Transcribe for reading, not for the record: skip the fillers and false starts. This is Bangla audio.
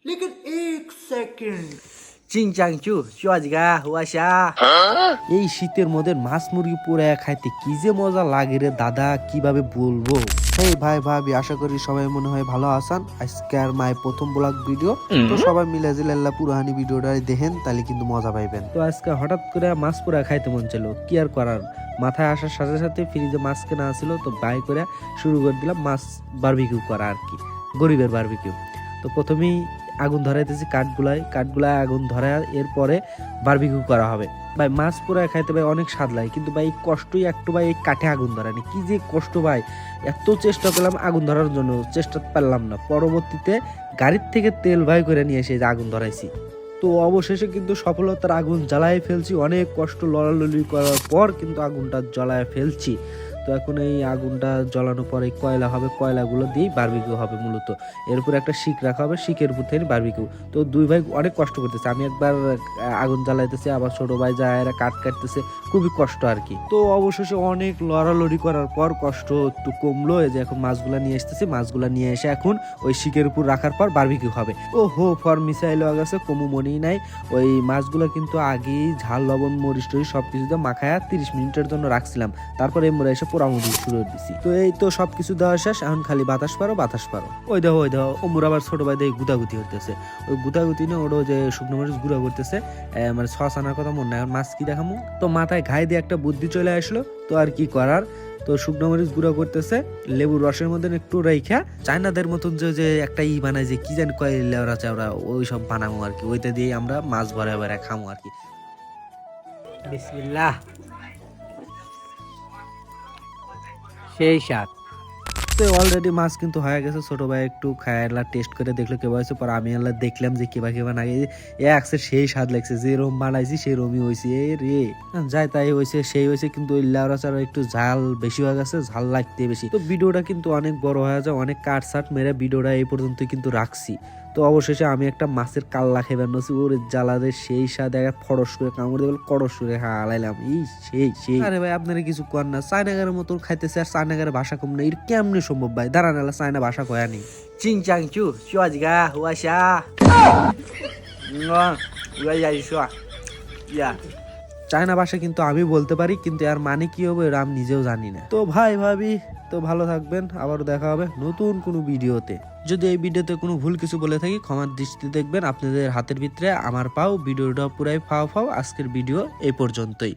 लेकिन एक सेकंड চিংচাংচু চুয়াজগা হুয়াশা। এই শীতের মধ্যে মাছ মুরগি পোড়া খাইতে কি যে মজা লাগে রে দাদা, কিভাবে বলবো। হেই ভাই ভাবি, আশা করি সবাই মনে হয় ভালো আছেন। আজকে আর মাই প্রথম ব্লগ ভিডিও, তো সবাই মিলে জিল্লাহ পুরাহানি ভিডিওটা দেখেন, তাহলে কিন্তু মজা পাইবেন। তো আজকে হঠাৎ করে মাছ পোড়া খাইতে মন ছিল, কি আর করার, মাথায় আসার সাথে সাথে ফ্রিজে মাছ কেনা ছিল, তো বাই করে শুরু করে দিলাম মাছ বারবিকিউ করা আর কি, গরিবের বারবিকিউ। তো প্রথমেই আগুন ধরাইতেছি কাঠগুলায় আগুন ধরায় এরপরে বারবিকিউ করা হবে। ভাই মাছ পোড়া খাইতে ভাই অনেক স্বাদ লাগে, কিন্তু ভাই কষ্টই একটু ভাই এই কাঠে আগুন ধরানি, কি যে কষ্ট ভাই। এত চেষ্টা করলাম আগুন ধরার জন্য, চেষ্টা পারলাম না। পরবর্তীতে গাড়ির থেকে তেল ভাই করে নিয়ে এসে যে আগুন ধরাইছি, তো অবশেষে কিন্তু সফলতার আগুন জ্বালায় ফেলছি। অনেক কষ্ট লড়ালড়ি করার পর কিন্তু আগুনটা জ্বালায় ফেলছি। তো এখন এই আগুনটা জ্বালানোর পরে কয়লা হবে, কয়লাগুলো দিয়েই বারবিকিউ হবে মূলত। এর উপর একটা শিক রাখা হবে, শিকের উপর থেকে বারবিকিউ। তো দুই ভাই অনেক কষ্ট করতেছে, আমি একবার আগুন জ্বালাইতেছি, আবার ছোট ভাই যায় এরা কাঠ কাটতেছে, খুবই কষ্ট আর কি। তো অবশেষে অনেক লড়ালড়ি করার পর কষ্ট একটু কমলো। এই যে এখন মাছগুলা নিয়ে আসতেছি, মাছগুলা নিয়ে এসে এখন ওই শিকের উপর রাখার পর বারবিকিউ হবে। ও হো ফর মিসাইল হয়ে গেছে, কমু মনেই নাই। ওই মাছগুলো কিন্তু আগেই ঝাল লবণ মরিচ টরিচ সবকিছু দিয়ে মাখায়া 30 মিনিটের জন্য রাখছিলাম, তারপরে আমরা এসে পোড়ামুড়ি শুরু করে দিছি। তো এই তো সবকিছু দেওয়া শেষ, এখন খালি বাতাস পারো। ওই দেখো ওমর আবার ছোট ভাই দিয়ে গুতাগুতি হইতেছে, ওই গুতাগুতি না ওটা যে শুকনো মরিচ গুঁড়া করতেছে, মানে সস আনার কথা মনে নাই, মাছ কি দেখামু। তো মাথায় ঘাই দিয়ে একটা বুদ্ধি চলে আসলো, তো আর কি করার। তো শুকনো মরিচ গুঁড়া করতেছে, লেবুর রসের মধ্যে একটু রেখা চায়নাদের মতন যে একটা বানায়, যে কি জানি কয় লেওরা চাওড়া, ওই সব বানাবো আর কি। ওইটা দিয়ে আমরা মাছ ভরা ভরা খামো আর কি। বিসমিল্লাহ। সেই স্বাদ। তো অলরেডি মাছ কিন্তু হয়ে গেছে। ছোট ভাই একটু খায়লা টেস্ট করে দেখলো কেবা হয়েছে, পর আমি আল্লাহ দেখলাম যে কেবা নাগে একসে সেই স্বাদ লাগছে, যে রোম বানাইছি সেই রোমই হয়েছে রে, যাই তাই হয়েছে, সেই হয়েছে। কিন্তু ওই লাউরা চারা একটু ঝাল বেশি হয়ে গেছে, ঝাল লাগতে বেশি। তো ভিডিওটা কিন্তু অনেক বড় হয়ে যায়, অনেক কাট সাট মেরে ভিডিওটা এই পর্যন্ত কিন্তু রাখছি। তো অবশেষে আমি একটা মাছের কাল্লা খেয়ে নছি, ওর জ্বালাদের সেই স্বাদ এক ফরস করে কামড় দিয়ে করস করে হালাইলাম। এই সেই আরে ভাই আপনারা কিছু কর না, চায়নাগারের মতো খাইতেছে, আর চায়নাগারের ভাষা কম না, এর কেমনে সম্ভব ভাই? দাঁড়ান এলা চায়না ভাষা কয়া নেই। চিংচাংচু চুয়াজগা হুয়াশা। চায়না ভাষা কিন্তু আমি বলতে পারি, কিন্তু আর মানে কি হবে এটা আমি নিজেও জানি না। তো ভাই ভাবি, তো ভালো থাকবেন, আবার দেখা হবে নতুন কোনো ভিডিওতে। যদি এই ভিডিওতে কোনো ভুল কিছু বলে থাকি ক্ষমার দৃষ্টি দেখবেন। আপনাদের হাতের ভিতরে আমার পাও, ভিডিওটা পুরাই ফাও। আজকের ভিডিও এই পর্যন্তই।